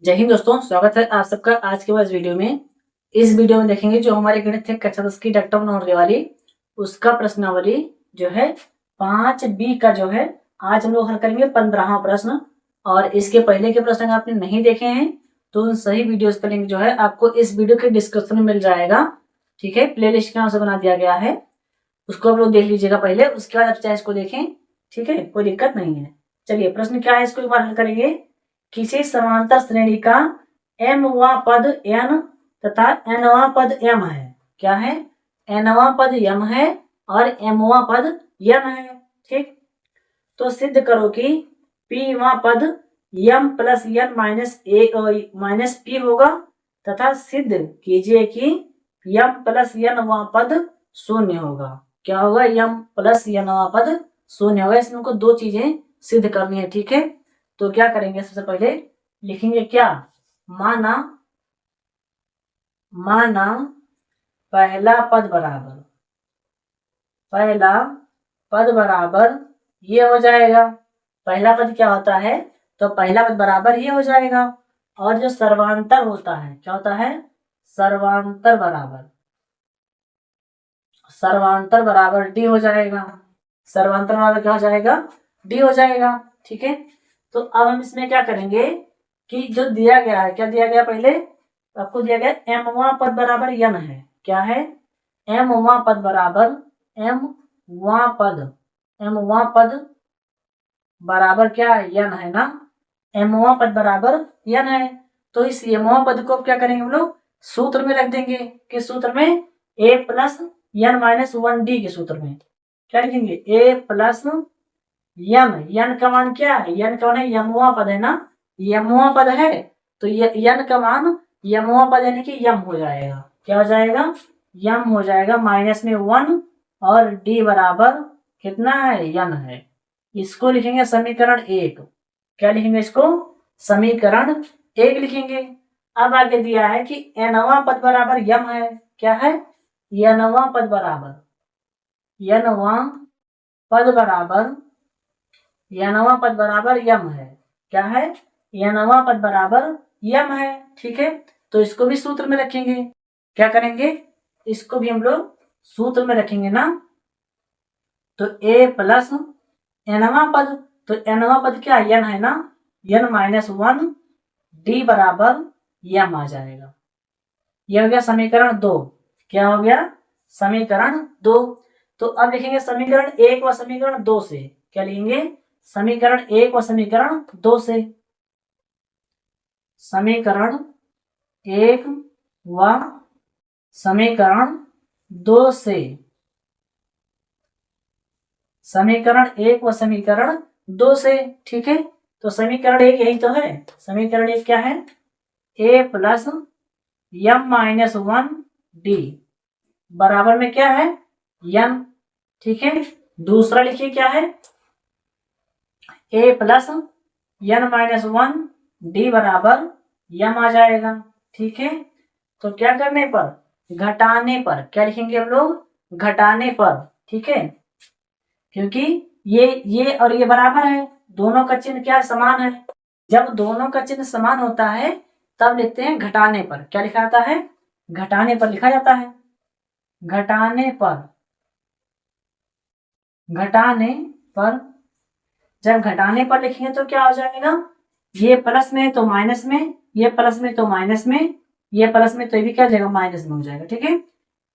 जय हिंद दोस्तों, स्वागत है आप सबका आज के बाद वीडियो में। इस वीडियो में देखेंगे जो हमारे गणित है कक्षा 10 की डॉक्टर होने वाली उसका प्रश्नावली जो है 5B का जो है आज हम लोग हल करेंगे 15वां प्रश्न। और इसके पहले के प्रश्न अगर आपने नहीं देखे हैं तो उन सही वीडियोस का लिंक जो है आपको इस वीडियो के डिस्क्रिप्शन में मिल जाएगा। ठीक है, प्ले लिस्ट के नाम से बना दिया गया है, उसको आप लोग देख लीजिएगा पहले, उसके बाद आप चाहे इसको देखें। ठीक है, कोई दिक्कत नहीं है। चलिए प्रश्न क्या है इसको एक बार हल करेंगे। किसी समांतर श्रेणी का mवां पद n तथा nवां पद m है। क्या है? nवां पद m है और mवां पद n है। ठीक, तो सिद्ध करो कि pवां पद m plus n minus p होगा तथा सिद्ध कीजिए कि m प्लस n वां पद शून्य होगा। क्या होगा? m प्लस n वां पद शून्य होगा। इसमें हमको दो चीजें सिद्ध करनी है। ठीक है, तो क्या करेंगे, सबसे पहले लिखेंगे क्या, माना पहला पद बराबर ये हो जाएगा। पहला पद क्या होता है? तो पहला पद बराबर ये हो जाएगा। और जो सर्वांतर होता है क्या होता है? सर्वांतर बराबर डी हो जाएगा। सर्वांतर बराबर क्या हो जाएगा? डी हो जाएगा। ठीक है, तो अब हम इसमें क्या करेंगे कि जो दिया गया है, क्या दिया गया, पहले आपको दिया गया mवां पद बराबर n है। क्या है? mवां पद बराबर mवां पद बराबर क्या है? n है ना। mवां पद बराबर n है, तो इस mवां पद को क्या करेंगे हम लोग? सूत्र में रख देंगे। किस सूत्र में? a plus n minus 1d के सूत्र में क्या लिखेंगे? a प्लस n का मान क्या है? n का मान है mवां पद है ना, mवां पद है तो n का मान mवां पद यानी कि m हो जाएगा। क्या हो जाएगा? m हो जाएगा माइनस में 1 और d बराबर कितना है? n है। इसको लिखेंगे समीकरण 1। क्या लिखेंगे इसको? समीकरण 1 लिखेंगे। अब आगे दिया है कि nवां पद बराबर m है। क्या है? nवां पद बराबर nवां पद बराबर m है। क्या है? nवां पद बराबर m है। ठीक है, तो इसको भी सूत्र में रखेंगे। क्या करेंगे? इसको भी हम लोग सूत्र में रखेंगे ना। तो a प्लस nवां पद, तो nवां पद क्या है? n है ना, n माइनस 1 d बराबर m आ जाएगा। यह हो गया समीकरण 2। क्या हो गया? समीकरण 2। तो अब लिखेंगे समीकरण 1 व समीकरण 2 से। क्या लिखेंगे? समीकरण 1 व समीकरण 2 से। समीकरण 1 व समीकरण 2 से। समीकरण 1 व समीकरण 2 से। ठीक है, तो समीकरण 1 यही तो है। समीकरण 1 क्या है? a plus m minus 1 d बराबर में क्या है? n। ठीक है, दूसरा लिखिए क्या है? a plus n minus 1 d बराबर m आ जाएगा। ठीक है, तो क्या करने पर? घटाने पर। क्या लिखेंगे हम लोग? घटाने पर। ठीक है, क्योंकि ये और ये बराबर है, दोनों का चिन्ह क्या समान है। जब दोनों का चिन्ह समान होता है तब लिखते हैं घटाने पर। क्या लिखा जाता है? घटाने पर लिखा जाता है। घटाने पर जब घटाने पर लिखेंगे तो क्या हो जाएगा? ये प्लस में तो माइनस में, ये प्लस में तो माइनस में, ये प्लस में तो ये भी क्या हो जाएगा? माइनस में हो जाएगा। ठीक है,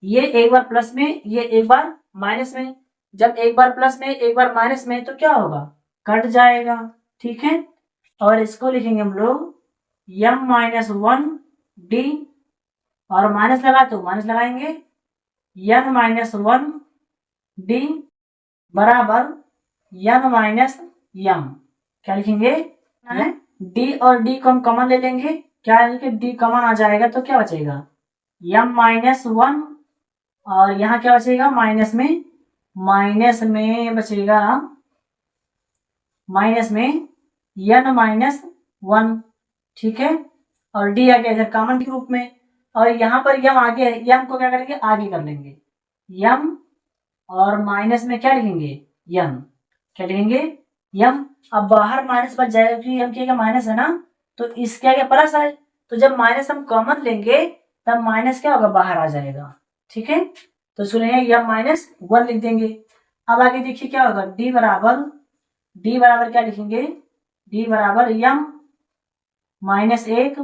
ये एक बार प्लस में, ये एक बार माइनस में। जब एक बार प्लस में एक बार माइनस में तो क्या होगा? कट जाएगा। ठीक है, और इसको लिखेंगे हम लोग m माइनस 1 d और माइनस लगा तो माइनस लगाएंगे n माइनस 1 d बराबर n माइनस m। क्या लिखेंगे? d और d को हम कॉमन ले लेंगे। क्या है? d कॉमन आ जाएगा तो क्या बचेगा? m माइनस 1 और यहाँ क्या बचेगा? माइनस में बचेगा माइनस में n माइनस 1। ठीक है, और d आ गया इधर कॉमन के रूप में, और यहाँ पर m आगे है, m को क्या करेंगे? आगे कर लेंगे m और माइनस में क्या लिखेंगे? m। क्या लिखेंगे? m। अब बाहर माइनस बच जाएगा क्योंकि m की माइनस है ना, तो इसके आगे प्लस आए, तो जब माइनस हम कॉमन लेंगे तब माइनस क्या होगा, बाहर आ जाएगा। ठीक है, तो सुनिए यम माइनस 1 लिख देंगे। अब आगे देखिए क्या होगा, डी बराबर क्या लिखेंगे, डी बराबर यम माइनस 1,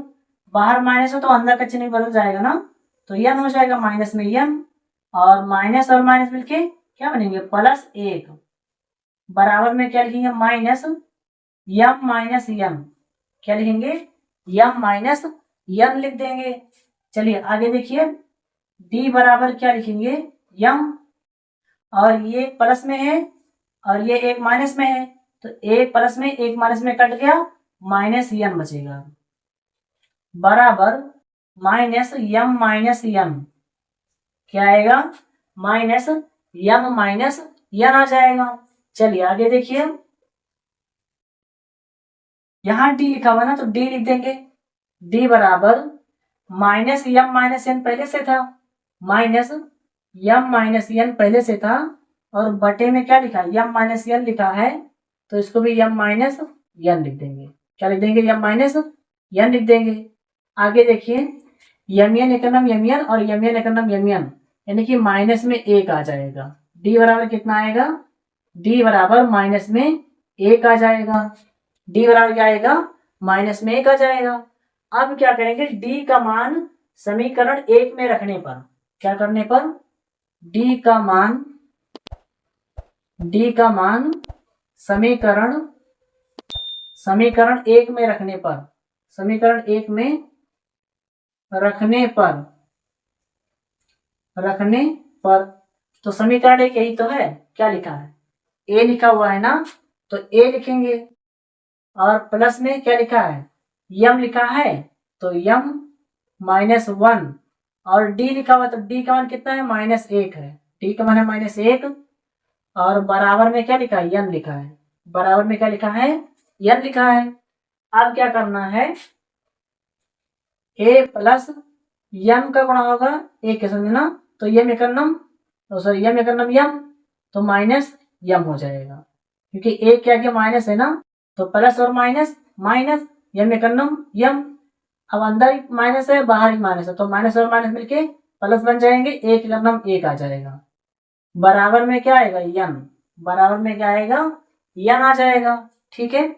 बाहर माइनस हो तो अंदर का चिन्ह बदल जाएगा ना, तो यन हो जाएगा माइनस में यन, और माइनस मिलके क्या बनेंगे, +1, बराबर में क्या लिखेंगे, माइनस यम माइनस यन, क्या लिखेंगे, यम माइनस यन लिख देंगे। चलिए आगे देखिए, डी बराबर क्या लिखेंगे, यम, और ये प्लस में है और ये एक माइनस में है, तो एक प्लस में एक माइनस में कट गया, माइनस यन बचेगा, बराबर माइनस यम, क्या आएगा, माइनस यम माइनस यन आ जाएगा। चलिए आगे देखिए, यहां डी लिखा हुआ ना, तो डी लिख देंगे, डी बराबर माइनस यम माइनस एन पहले से था, माइनस यम माइनस एन पहले से था, और बटे में क्या लिखा है, यम माइनस एन लिखा है, तो इसको भी यम माइनस एन लिख देंगे। क्या लिख देंगे, यम माइनस एन लिख देंगे। आगे देखिए, यम एन एकनम यम एन और यम एन एकनम यम एन, यानी कि माइनस में 1 आ जाएगा। डी बराबर कितना आएगा, डी बराबर माइनस में 1 आ जाएगा। डी बराबर क्या आएगा, माइनस में 1 आ जाएगा। अब क्या करेंगे, डी का मान समीकरण 1 में रखने पर, क्या करने पर, डी का मान समीकरण 1 में रखने पर, समीकरण 1 में रखने पर, तो समीकरण 1 यही तो है, क्या लिखा है, ए लिखा हुआ है ना, तो ए लिखेंगे, और प्लस में क्या लिखा है, यम लिखा है, तो यम -1, और डी लिखा हुआ, तो डी का मान कितना है, -1 है, डी का मान है -1, और बराबर में क्या लिखा है, यन लिखा है, बराबर में क्या लिखा है, यन लिखा है। अब क्या करना है, ए प्लस यम का गुणा होगा ए के समझना, तो यम एकन्नम, तो सॉरी यम एकन्नम यम, तो माइनस यम हो जाएगा, क्योंकि ए क्या क्या माइनस है ना, तो प्लस और माइनस माइनस, यम एकन्नम यम, अब अंदर माइनस है बाहर ही माइनस है, तो माइनस और माइनस मिलके प्लस बन जाएंगे, एक एकन्नम 1 आ जाएगा, बराबर में क्या आएगा, यन, बराबर में क्या आएगा, यन आ जाएगा। ठीक है,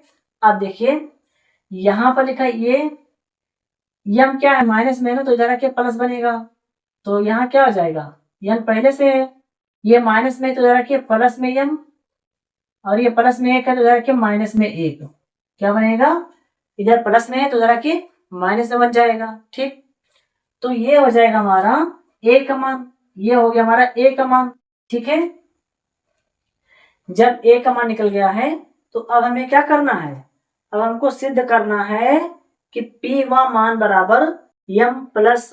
अब देखिए यहां पर लिखा ये यम क्या है, माइनस में है ना, तो इधर आके प्लस बनेगा, तो यहाँ क्या हो जाएगा, यन पहले से है, ये माइनस में, तो इधर आके प्लस में यम, और ये प्लस में 1 है, तो इधर आके माइनस में 1, क्या बनेगा, इधर प्लस में है तो इधर आके माइनस में बन जाएगा। ठीक, तो ये हो जाएगा हमारा ए का मान, ये हो गया हमारा ए का मान। ठीक है, जब ए का मान निकल गया है, तो अब हमें क्या करना है, अब हमको सिद्ध करना है कि पी व मान बराबर यम प्लस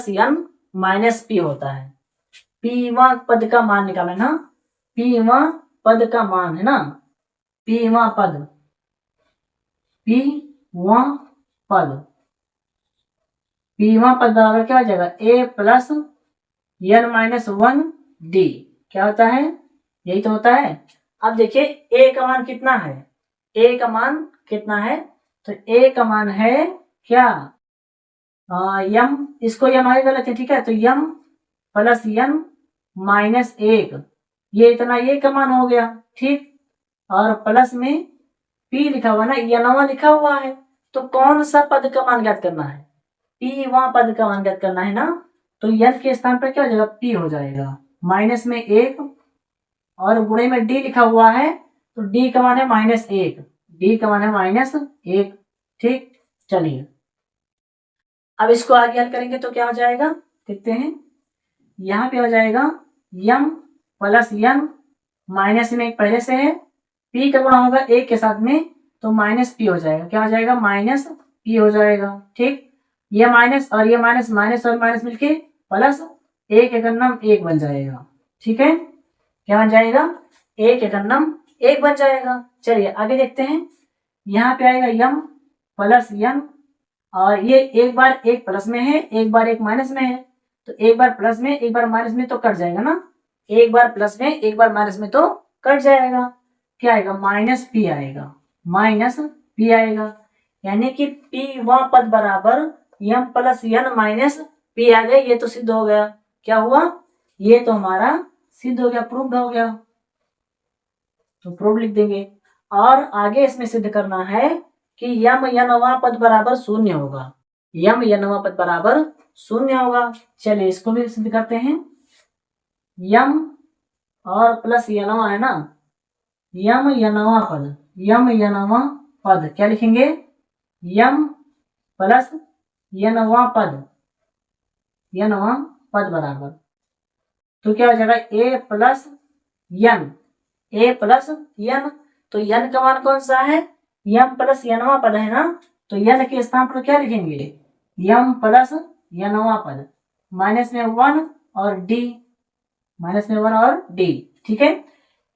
यन माइनस पी होता है। पी व पद का मान निकालना है ना, पी व पद का मान है ना, पी व पद बराबर क्या हो जाएगा, ए प्लस यन -1 डी, क्या होता है, यही तो होता है। अब देखिए ए का मान कितना है, ए का मान कितना है, तो ए का मान है क्या, यम, इसको यम आगे गलत है, ठीक है, तो यम प्लस यन -1, ये इतना ए का मान हो गया। ठीक, और प्लस में पी लिखा हुआ ना, यनवा लिखा हुआ है, तो कौन सा पद का मान ज्ञात करना है, पी वहां पद का मान ज्ञात करना है ना, तो यन के स्थान पर क्या हो जाएगा, पी हो जाएगा, माइनस में 1, और गुणे में डी लिखा हुआ है, तो डी का मान है -1, डी का मान है -1। ठीक, चलिए अब इसको आगे हल करेंगे तो क्या हो जाएगा, देखते हैं, यहाँ पे हो जाएगा यम प्लस यन, माइनस में 1 पहले से है, पी का गुणा होगा 1 के साथ में, तो माइनस पी हो जाएगा, क्या हो जाएगा, माइनस पी हो जाएगा। ठीक, ये माइनस और ये माइनस, माइनस और माइनस मिलके प्लस 1 एकन्नम 1 बन जाएगा। ठीक है, क्या बन जाएगा, 1 एकन्नम 1 बन जाएगा। चलिए आगे देखते हैं, यहाँ पे आएगा यम प्लस यन, और ये एक बार 1 प्लस में है, एक बार 1 माइनस में है, तो एक बार प्लस में एक बार माइनस में तो कट जाएगा ना, एक बार प्लस में एक बार माइनस में तो कट जाएगा, क्या आएगा, माइनस पी आएगा, माइनस पी आएगा। यानी कि P वह पद बराबर m plus n minus P आ गया। ये तो सिद्ध हो गया। क्या हुआ? ये तो हमारा सिद्ध हो गया, प्रूव्ड हो गया। तो प्रूव लिख देंगे। और आगे इसमें सिद्ध करना है कि यम नवा पद बराबर शून्य होगा। यम नवा पद बराबर शून्य होगा। चलिए इसको भी सिद्ध करते हैं। यम और प्लस यनवा है ना, यम यनवा पद, यम यनवा पद क्या लिखेंगे? यम प्लस यनवा पद, यनवा पद बराबर, तो क्या हो जाएगा? ए प्लस यन, ए प्लस यन। तो यन का मान कौन सा है? यम प्लस यनवा पद है ना, तो यन के स्थान पर क्या लिखेंगे? यम प्लस यनवा पद, माइनस में 1 और डी, माइनस में 1 और डी। ठीक है,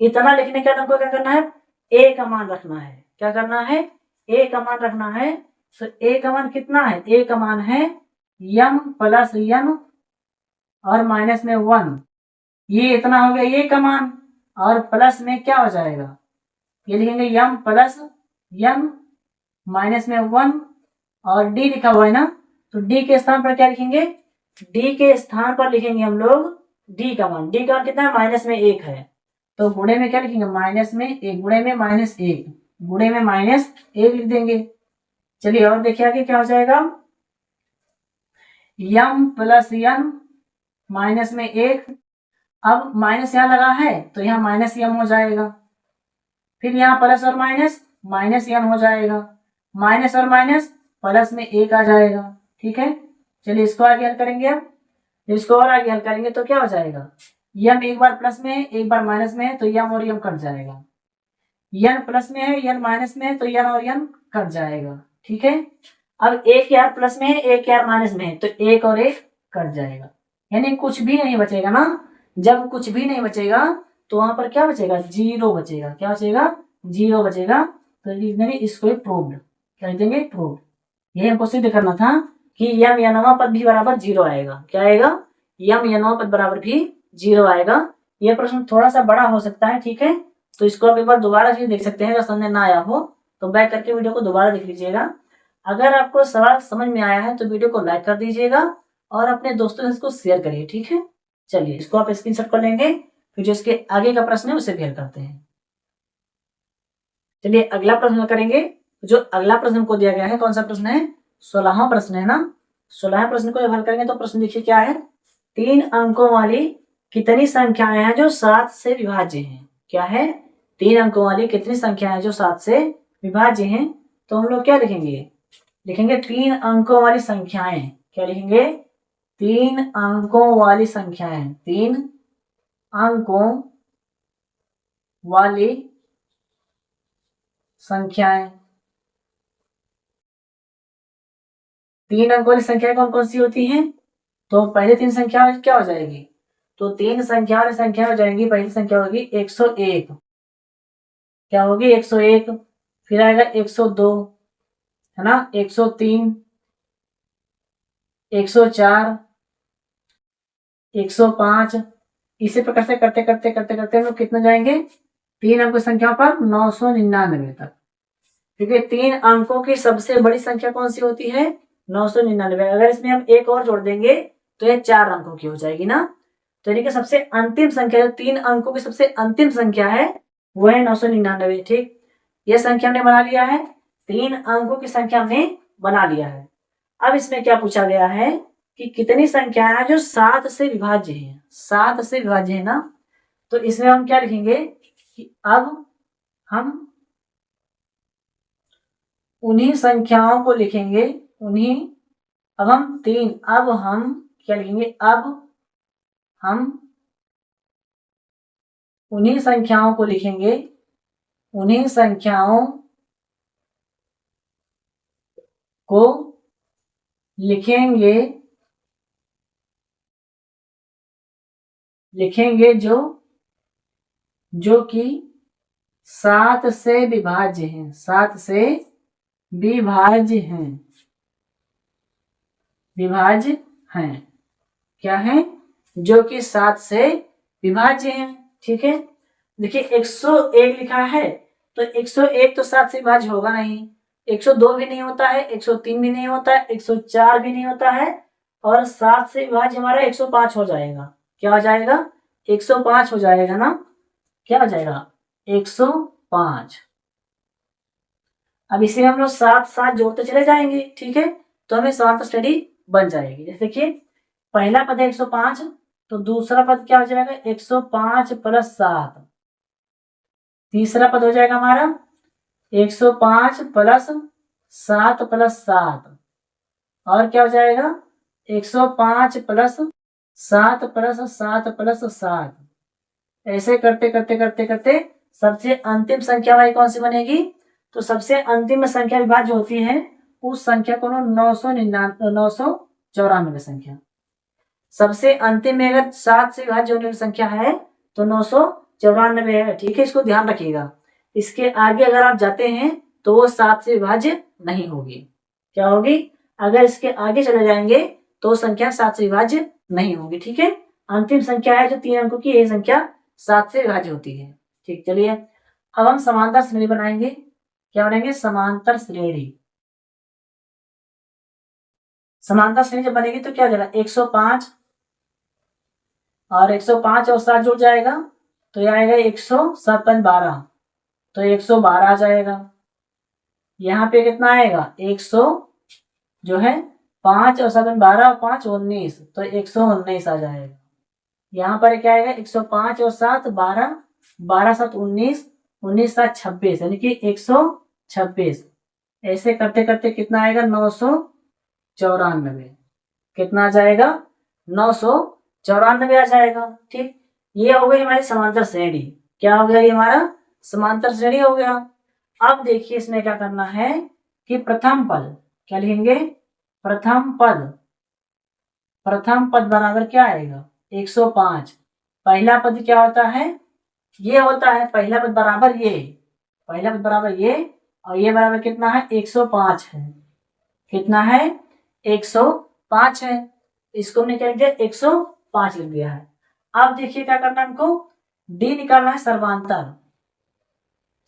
इतना लिखने के बाद हमको क्या करना है? ए का मान रखना है। क्या करना है? ए का मान रखना है। तो ए का मान कितना है? ए का मान है यम प्लस यन और माइनस में 1। ये इतना हो गया ए का मान, और प्लस में क्या हो जाएगा? ये लिखेंगे यम प्लस यन माइनस में 1 और डी लिखा हुआ है ना, तो डी के स्थान पर क्या लिखेंगे? डी के स्थान पर लिखेंगे हम लोग डी का मान। डी का मान कितना है? माइनस में 1 है, तो गुणे में क्या लिखेंगे? माइनस में 1, गुणे में माइनस 1, गुणे में माइनस 1 लिख देंगे। चलिए और देखिए आगे क्या हो जाएगा? यम प्लस यन माइनस में 1, अब माइनस यहाँ लगा है तो यहाँ माइनस यम हो जाएगा, फिर यहाँ प्लस और माइनस, माइनस यन हो जाएगा, माइनस और माइनस प्लस में 1 आ जाएगा। ठीक है, चलिए इसको आगे हल करेंगे। अब इसको और आगे हल करेंगे तो क्या हो जाएगा? यम एक बार प्लस में है, एक बार माइनस में है, तो यम और यम कट जाएगा। यन प्लस में है, यन माइनस में है, तो यन और यन कट जाएगा। ठीक है, अब एक यार प्लस में है, एक यार माइनस में है, तो एक और एक कट जाएगा, यानी कुछ भी नहीं बचेगा ना। जब कुछ भी नहीं बचेगा तो वहां पर क्या बचेगा? 0 बचेगा। क्या बचेगा? 0 बचेगा। तो लिख देंगे इसको प्रूव्ड। क्या लिख देंगे? प्रूव्ड। यही हमको सिद्ध करना था कि यम यनवा पद भी बराबर 0 आएगा। क्या आएगा? यम यनवा पद बराबर भी 0 आएगा। यह प्रश्न थोड़ा सा बड़ा हो सकता है। ठीक है, तो इसको आप एक बार दोबारा से देख सकते हैं। अगर समझ ना आया हो तो बैक करके वीडियो को दोबारा देख लीजिएगा। अगर आपको सवाल समझ में आया है तो वीडियो को लाइक कर दीजिएगा और अपने दोस्तों से इसको शेयर करिए। ठीक है, चलिए इसको आप स्क्रीनशॉट कर लेंगे, फिर जो इसके आगे का प्रश्न है उसे भी हल करते हैं। चलिए अगला प्रश्न करेंगे। जो अगला प्रश्न हमको दिया गया है, कौन सा प्रश्न है? 16वां प्रश्न है ना। 16वें प्रश्न को जब हल करेंगे तो प्रश्न देखिए क्या है? 3 अंकों वाली कितनी संख्याएं हैं जो 7 से विभाज्य हैं? क्या है? 3 अंकों वाली कितनी संख्याएं हैं जो 7 से विभाज्य हैं? तो हम लोग क्या लिखेंगे? लिखेंगे 3 अंकों वाली संख्याएं। क्या लिखेंगे? 3 अंकों वाली संख्याएं, 3 अंकों वाली संख्याएं। 3 अंकों वाली संख्याएं कौन कौन सी होती हैं? तो पहले 3 संख्या क्या हो जाएगी? तो 3 संख्या वाली संख्या हो जाएगी। पहली संख्या होगी 101। क्या होगी? 101। फिर आएगा 102, है ना, 103, 104, 105। इसी प्रकार से करते करते करते करते हम लोग कितने जाएंगे? 3 अंक संख्या पर 999 तक, क्योंकि 3 अंकों की सबसे बड़ी संख्या कौन सी होती है? 999। अगर इसमें हम एक और जोड़ देंगे तो यह 4 अंकों की हो जाएगी ना। तो यानी कि सबसे अंतिम संख्या, जो 3 अंकों की सबसे अंतिम संख्या है वो है 999। ठीक, यह संख्या हमने बना लिया है। 3 अंकों की संख्या हमने बना लिया है। अब इसमें क्या पूछा गया है कि कितनी संख्या है जो 7 से विभाज्य है? 7 से विभाज्य है ना। तो इसमें हम क्या लिखेंगे कि अब हम उन्हीं संख्याओं को लिखेंगे, अब हम क्या लिखेंगे? अब हम उन्हीं संख्याओं को लिखेंगे, उन्हीं संख्याओं को लिखेंगे जो कि 7 से विभाज्य हैं। 7 से विभाज्य हैं। क्या है? जो कि 7 से विभाज्य हैं। ठीक है, देखिए 101 लिखा है, तो 101 तो 7 से विभाज्य होगा नहीं, 102 भी नहीं होता है, 103 भी नहीं होता है, 104 भी नहीं होता है, और 7 से विभाज्य हमारा 105 हो जाएगा। क्या हो जाएगा? 105 हो जाएगा ना। क्या हो जाएगा? 105। अब इसे हम लोग साथ साथ जोड़ते चले जाएंगे, ठीक है, तो हमें समांतर श्रेणी बन जाएगी। जैसे देखिए, पहला पद है 105, तो दूसरा पद क्या हो जाएगा? 105 प्लस 7। तीसरा पद हो जाएगा हमारा 105 प्लस 7 प्लस 7। और क्या हो जाएगा? 105 प्लस 7 प्लस 7 प्लस 7। ऐसे करते करते करते करते सबसे अंतिम संख्या हमारी कौन सी बनेगी? तो सबसे अंतिम संख्या विभाज्य होती है उस संख्या को 994 संख्या। सबसे अंतिम में अगर 7 से विभाज्य होने की संख्या है तो 994 है, ठीक है, इसको ध्यान रखिएगा। इसके आगे अगर आप जाते हैं तो वो 7 से विभाज्य नहीं होगी। क्या होगी? अगर इसके आगे चले जाएंगे तो संख्या 7 से विभाज्य नहीं होगी, ठीक है। अंतिम संख्या है जो 3 अंकों की, यही संख्या 7 से विभाज्य होती है। ठीक, चलिए अब हम समांतर श्रेणी बनाएंगे। क्या बनाएंगे? समांतर श्रेणी। समांतर श्रेणी जब बनेगी तो क्या हो जाएगा? 105 और 105 और 7 जुड़ जाएगा तो यह आएगा 157 12, तो 112 आ जाएगा। यहाँ पे कितना आएगा? 100 जो है 5 और 7 12 और 5 19, तो 119 आ जाएगा। यहाँ पर क्या आएगा? 105 और 7 12, 12 7 19, 19 7 26, यानी कि 126। ऐसे करते करते कितना आएगा? 994। कितना आ जाएगा? 994 आ जाएगा। ठीक, ये हो गई हमारी समांतर श्रेणी। क्या हो गया? ये हमारा समांतर श्रेणी हो गया। अब देखिए इसमें क्या करना है कि प्रथम पद, क्या लिखेंगे? प्रथम पद। प्रथम पद बराबर क्या आएगा? 105। पहला पद क्या होता है? ये होता है पहला पद बराबर ये, पहला पद बराबर ये, और ये बराबर कितना है? 105 है। कितना है? 105 है। इसको हमने क्या लिख दिया? 105 लिख दिया है। अब देखिए क्या करना है हमको? डी निकालना है, सर्वांतर।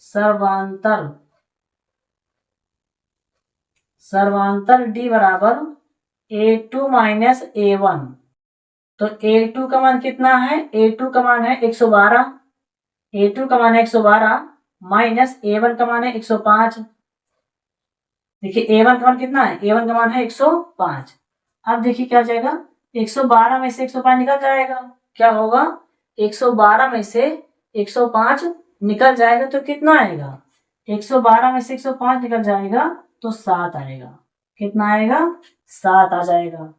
सर्वांतर, सर्वांतर डी बराबर A2 माइनस A1। तो A2 का मान कितना है? A2 का मान है 112, A2 का मान है 112 माइनस A1 का मान है 105। देखिए A1 का मान कितना है? A1 का मान है 105। अब देखिए क्या हो जाएगा? 112 में से 105 निकल जाएगा। क्या होगा? 112 में से 105 निकल जाएगा तो कितना आएगा? 112 में से 105 निकल जाएगा तो 7 आएगा। कितना आएगा? 7 आ जाएगा।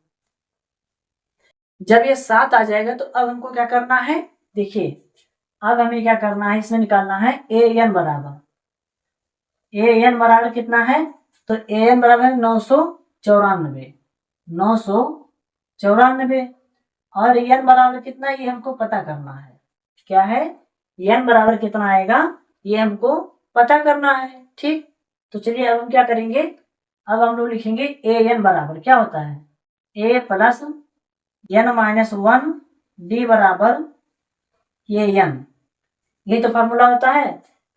जब ये 7 आ जाएगा तो अब हमको क्या करना है? देखिए अब हमें क्या करना है, इसमें निकालना है AN बराबर। AN बराबर कितना है? तो AN बराबर है 994। 994 और n बराबर कितना, ये हमको पता करना है। क्या है? n बराबर कितना आएगा ये हमको पता करना है। ठीक, तो चलिए अब हम क्या करेंगे? अब हम लोग लिखेंगे AN बराबर क्या होता है? A plus n minus 1 D बराबर AN। ये तो फॉर्मूला होता है।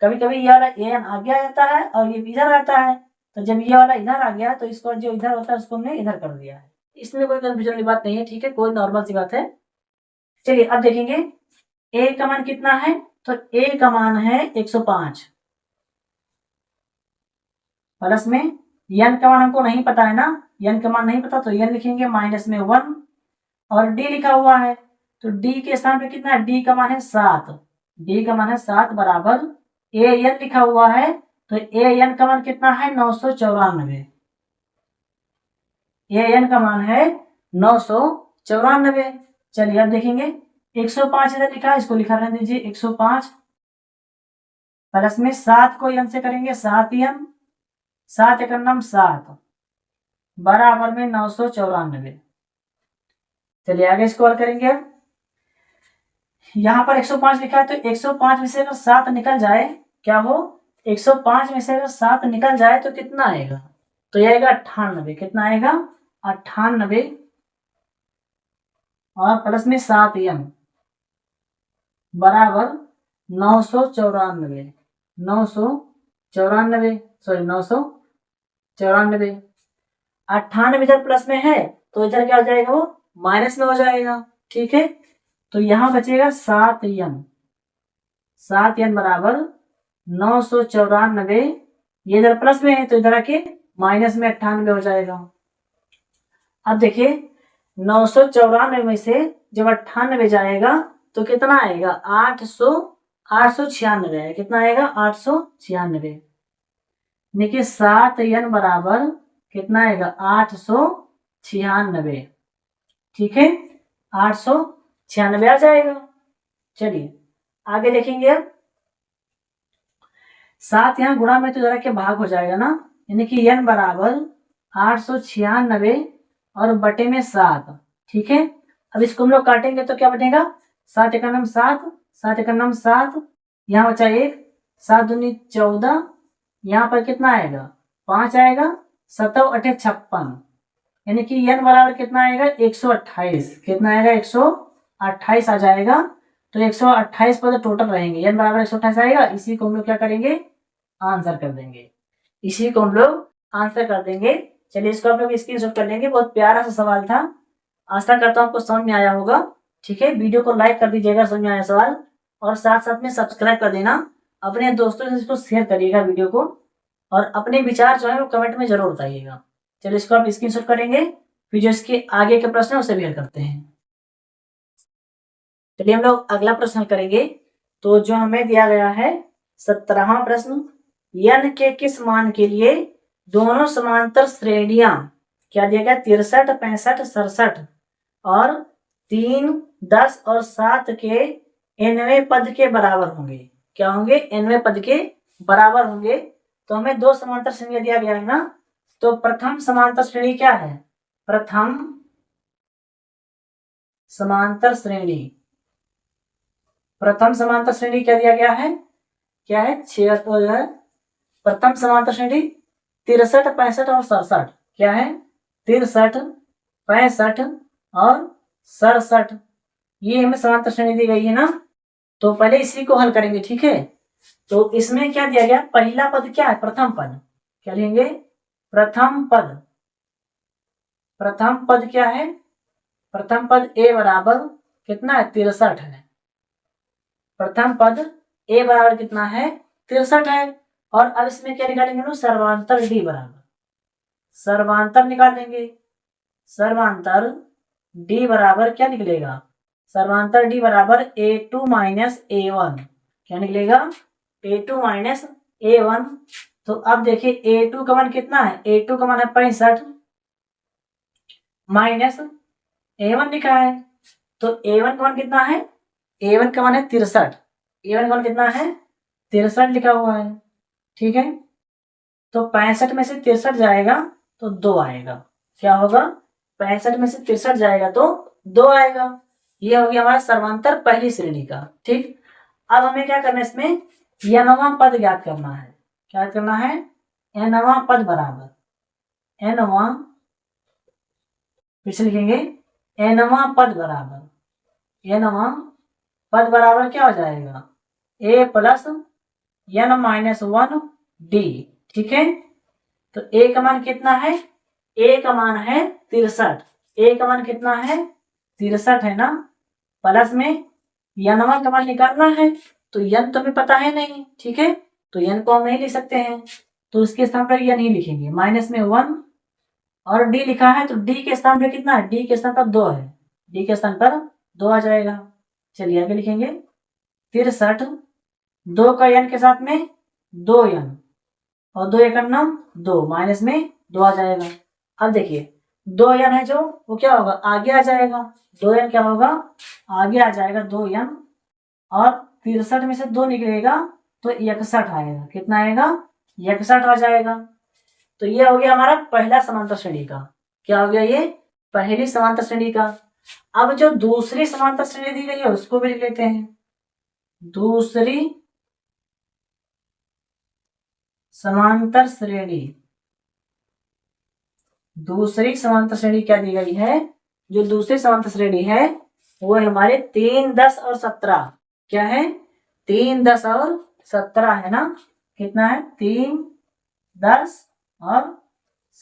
कभी कभी ये वाला AN आगे आ जाता है और ये इधर आता है, तो जब ये वाला इधर आ गया तो इसको जो इधर होता है उसको हमने इधर कर दिया है। इसमें कोई कंफ्यूजन वाली बात नहीं है, ठीक है, कोई नॉर्मल सी बात है। चलिए अब देखेंगे A का मान कितना है? तो A का मान है 105 प्लस में n का मान हमको नहीं पता है ना, n का मान नहीं पता तो n लिखेंगे माइनस में 1 और D लिखा हुआ है तो D के स्थान पे कितना है? D का मान है 7। D का मान है 7 बराबर AN लिखा हुआ है तो AN का मान कितना है? 994। AN का मान है 994। चलिए अब देखेंगे 105 इधर लिखा है, इसको लिखा रहने दीजिए 105 प्लस में 7 को n से करेंगे 7n, 7 एक नाम 7 बराबर में 994। चलिए आगे इसको हल करेंगे। अब यहाँ पर 105 लिखा है तो 105 में से अगर 7 निकल जाए, क्या हो? 105 में से अगर 7 निकल जाए तो कितना आएगा? तो यह आएगा 98। कितना आएगा? 98 और प्लस में 7n बराबर 994। 994 सॉरी 994। 94। 98 इधर प्लस में है तो इधर क्या हो जाएगा, वो माइनस में हो जाएगा। ठीक है, तो यहां बचेगा 7n। 7n बराबर 994। ये इधर प्लस में है तो इधर आके माइनस में 98 हो जाएगा। अब देखिए 994 में से जब 98 जाएगा तो कितना आएगा, 896 है। कितना आएगा, 896। देखिए 7n बराबर कितना आएगा, 896। ठीक है, 896 आ जाएगा। चलिए आगे देखेंगे। अब 7 यहाँ गुणा में तो जरा के भाग हो जाएगा ना, यानी कि n बराबर 896 और बटे में 7। ठीक है, अब इसको हम लोग काटेंगे तो क्या बनेगा, 7 एक नाम 7, 7 एक नाम 7, यहाँ बचा 1, 7 दूनी 14, यहाँ पर कितना आएगा, 5 आएगा, 7 8 56, यानी कि n बराबर कितना आएगा, 128। कितना आएगा, 128 आ जाएगा। तो 128 पर टोटल रहेंगे, n बराबर 128 आएगा। इसी को हम लोग क्या करेंगे, आंसर कर देंगे। इसी को हम लोग आंसर कर देंगे। चलिए इसको आप लोग स्क्रीनशॉट कर लेंगे। बहुत प्यारा सा सवाल था, आशा करता हूँ आपको समझ में आया होगा। ठीक है, वीडियो को लाइक कर दीजिएगा समझ में आया सवाल, और साथ साथ में सब्सक्राइब कर देना। अपने दोस्तों से इसको शेयर करिएगा वीडियो को, और अपने विचार जो है वो कमेंट में जरूर बताइएगा। चलिए इसको आप स्क्रीनशॉट करेंगे, फिर जो इसके आगे के प्रश्न है उसे भी हल करते हैं। चलिए हम लोग अगला प्रश्न करेंगे। तो जो हमें दिया गया है 17वां प्रश्न, n के किस मान के लिए दोनों समांतर श्रेणियां, क्या दिया गया, 63 65 67 और 3 10 और 7 के nवें पद के बराबर होंगे। क्या होंगे, nवें पद के बराबर होंगे। तो हमें दो समांतर श्रेणी दिया गया है ना, तो प्रथम समांतर श्रेणी क्या है, प्रथम समांतर श्रेणी, प्रथम समांतर श्रेणी क्या दिया गया है, क्या है, 76। प्रथम समांतर श्रेणी 63 65 और 67, क्या है, 63 65 और 67, ये हमें समांतर श्रेणी दी गई है ना। तो पहले इसी को हल करेंगे। ठीक है, तो इसमें क्या दिया गया, पहला पद क्या है, प्रथम पद, क्या लेंगे, प्रथम पद। प्रथम पद क्या है, प्रथम पद a बराबर कितना है, 63 है। प्रथम पद a बराबर कितना है, 63 है। और अब इसमें क्या निकालेंगे ना, सर्वांतर d बराबर, सर्वांतर निकालेंगे। सर्वांतर d बराबर क्या निकलेगा, सर्वांतर d बराबर a2 माइनस a1, क्या निकलेगा, a2 माइनस a1। तो अब देखिए a2 का मान कितना है, a2 का मान है 65 माइनस a1 लिखा है। तो a1 का मान कितना है, a1 का मान है 63, a1 का मान कितना है, 63 लिखा हुआ है। ठीक है, तो 65 में से 63 जाएगा तो 2 आएगा। क्या होगा, 65 में से 63 जाएगा तो 2 आएगा। ये हो गया हमारा सर्वांतर पहली श्रेणी का। ठीक, अब हमें क्या करना है, इसमें nवां पद ज्ञात करना है। क्या करना है, nवां पद बराबर, nवां, फिर से लिखेंगे, nवां पद बराबर, nवां पद बराबर क्या हो जाएगा, a plus n minus 1 d। ठीक है, तो a का मान कितना है, a का मान है 63, a का मान कितना है, 63 है ना, प्लस में nवां का मान निकालना है, तो n तो हमें पता है नहीं। ठीक है, तो n को हम नहीं लिख सकते हैं, तो उसके स्थान पर n ही लिखेंगे। माइनस में 1 और d लिखा है, तो d के स्थान पर कितना है, d के स्थान पर 2 है, d के स्थान पर 2 आ जाएगा। चलिए आगे लिखेंगे, 63, 2 का n के साथ में 2n और 2 एकम 2, माइनस में 2 आ जाएगा। अब देखिए 2n है जो, वो क्या होगा, आगे आ जाएगा। 2n क्या होगा, आगे आ जाएगा 2n, और 63 में से 2 निकलेगा तो 61 आएगा। कितना आएगा, 61 आ जाएगा। तो ये हो गया हमारा पहला समांतर श्रेणी का। क्या हो गया, ये पहली समांतर श्रेणी का। अब जो दूसरी समांतर श्रेणी दी गई है उसको भी लिख लेते हैं। दूसरी समांतर श्रेणी, दूसरी समांतर श्रेणी क्या दी गई है, जो दूसरी समांतर श्रेणी है वो है हमारे 3 10 और 17। क्या है, 3 10 और 17 है ना। कितना है, 3 10 और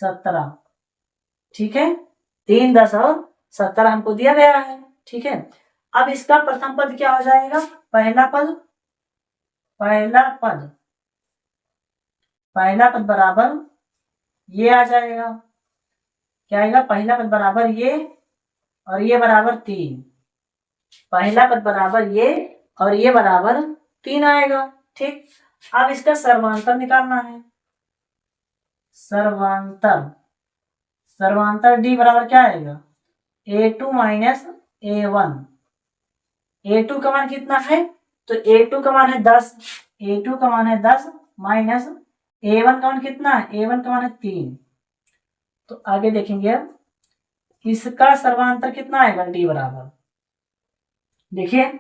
17। ठीक है, 3, 10 और 17 हमको दिया गया है। ठीक है, अब इसका प्रथम पद क्या हो जाएगा? पहला पद बराबर ये आ जाएगा। क्या आएगा? पहला पद बराबर ये और ये बराबर 3। पहला पद बराबर ये और ये बराबर 3 आएगा। ठीक, अब इसका सर्वांतर निकालना है। सर्वांतर D बराबर क्या आएगा? A2 minus A1। A2 का मान कितना है? तो A2 का मान है 10। A2 का मान है 10 माइनस A1 का मान कितना है? A1 का मान है 3। तो आगे देखेंगे अब इसका सर्वांतर कितना आएगा? D बराबर, देखिए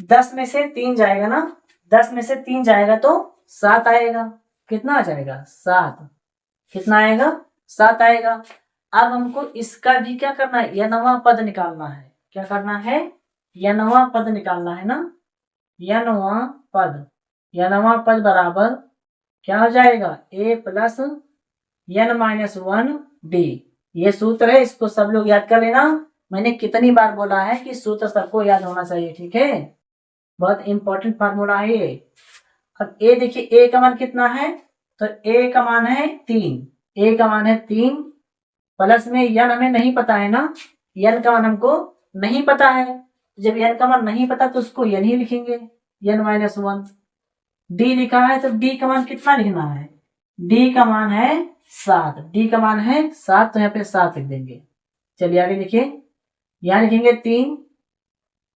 10 में से 3 जाएगा ना, 10 में से 3 जाएगा तो 7 आएगा। कितना आ जाएगा? 7। कितना आएगा? 7 आएगा। अब हमको इसका भी क्या करना है? यनवा पद निकालना है। क्या करना है? यनवा पद निकालना है ना। यनवा पद बराबर क्या हो जाएगा? A plus n minus 1 D। ये सूत्र है, इसको सब लोग याद कर लेना। मैंने कितनी बार बोला है कि सूत्र सबको याद होना चाहिए। ठीक है, बहुत इंपॉर्टेंट फार्मूला है ये। अब ए देखिए, ए का मान कितना है? तो ए का मान है 3। ए का मान है 3 प्लस में n हमें नहीं पता है ना, n का मान हमको नहीं पता है। जब n का मान नहीं पता तो उसको n ही लिखेंगे, n माइनस 1। D लिखा है तो D का मान कितना लिखना है? D का मान है 7। D का मान है 7, तो यहाँ पे 7 लिख देंगे। चलिए आगे देखिए, यहाँ लिखेंगे 3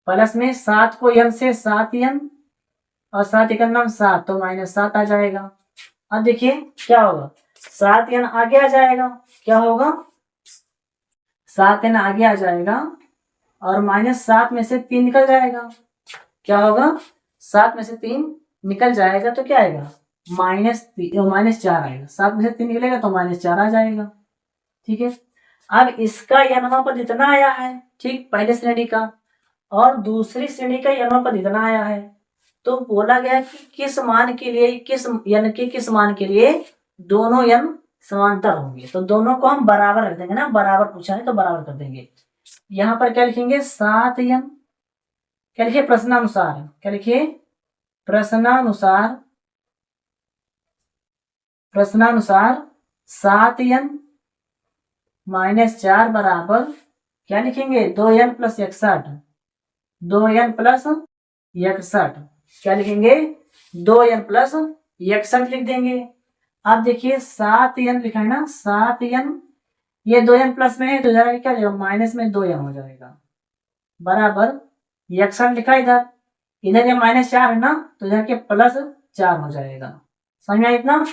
प्लस में 7 को n से 7n और 7 1 नाम 7, तो माइनस 7 आ जाएगा। अब देखिए क्या होगा? 7n आगे आ जाएगा। क्या होगा? 7n आगे आ जाएगा और माइनस 7 में से 3 निकल जाएगा। क्या होगा? 7 में से 3 निकल जाएगा तो क्या आएगा? माइनस 4 आएगा। 7 में से 3 निकलेगा तो माइनस 4 आ जाएगा। ठीक है, अब इसका यनवा पद इतना आया है, ठीक, पहले श्रेणी का, और दूसरी श्रेणी का यनवा पद इतना आया है। तो बोला गया कि किस मान के लिए, किस मान के लिए दोनों यन समांतर होंगे। तो दोनों को हम बराबर रख देंगे ना, बराबर पूछा है तो बराबर कर देंगे। यहां पर क्या लिखेंगे? 7n। क्या लिखिए? प्रश्नानुसार। क्या लिखिए? प्रश्नानुसार 7n माइनस 4 बराबर क्या लिखेंगे? 2n plus 61। 2n plus 61। क्या लिखेंगे? 2n प्लस 61 लिख देंगे। अब देखिए 7n लिखा है ना, 7n, ये 2n प्लस में है तो इधर क्या हो जाएगा? माइनस में 2n हो जाएगा, बराबर 61 लिखा इधर, इधर ये माइनस 4 है ना, तो इधर के प्लस 4 हो जाएगा। समझ में आया इतना?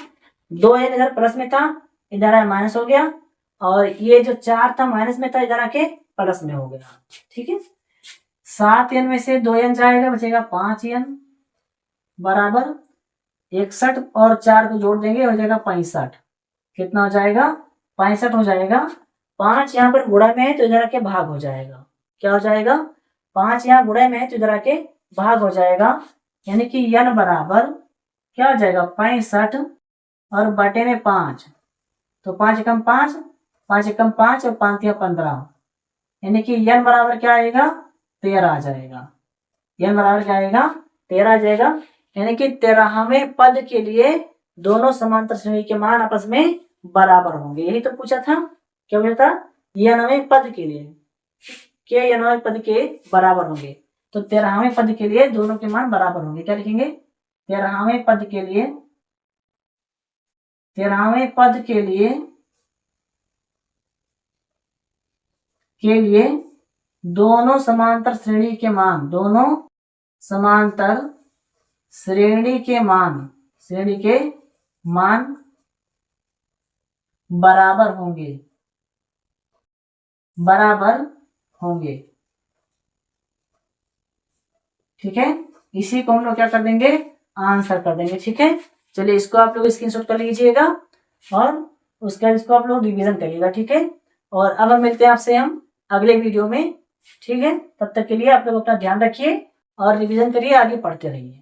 2n इधर प्लस में था, इधर आया माइनस हो गया, और ये जो 4 था माइनस में था, इधर आके प्लस में हो गया। ठीक है, 7n में से 2n जाएगा, बचेगा 5n, बराबर 61 और 4 को जोड़ देंगे, हो जाएगा 65। कितना हो जाएगा? 65 हो जाएगा। 5 यहाँ पर गुणा में है तो इधर आके भाग हो जाएगा। क्या हो जाएगा? 5 यहाँ गुणा में है तो इधर आके भाग हो जाएगा, यानी कि n बराबर क्या हो जाएगा? 65 और बटे में 5, तो 5 एकम 5, 5 एकम 5 और 5 या 15, यानी कि n बराबर क्या आएगा? 13 आ जाएगा। n बराबर क्या आएगा? 13 आ जाएगा, यानी कि 13वें पद के लिए दोनों समांतर श्रेणी के मान आपस में बराबर होंगे। यही तो पूछा था। क्या पूछा था? n वें पद के लिए के n वें पद के बराबर होंगे, तो 13वें पद के लिए दोनों के मान बराबर होंगे। क्या लिखेंगे? 13वें पद के लिए, 13वें पद के लिए दोनों समांतर श्रेणी के मान, दोनों समांतर श्रेणी के मान बराबर होंगे। ठीक है, इसी को हम लोग क्या कर देंगे? आंसर कर देंगे। ठीक है, चलिए इसको आप लोग स्क्रीनशॉट कर लीजिएगा और उसका इसको आप लोग रिवीजन करिएगा। ठीक है, और अब हम मिलते हैं आपसे हम अगले वीडियो में। ठीक है, तब तक के लिए आप लोग अपना ध्यान रखिए और रिवीजन करिए, आगे पढ़ते रहिए।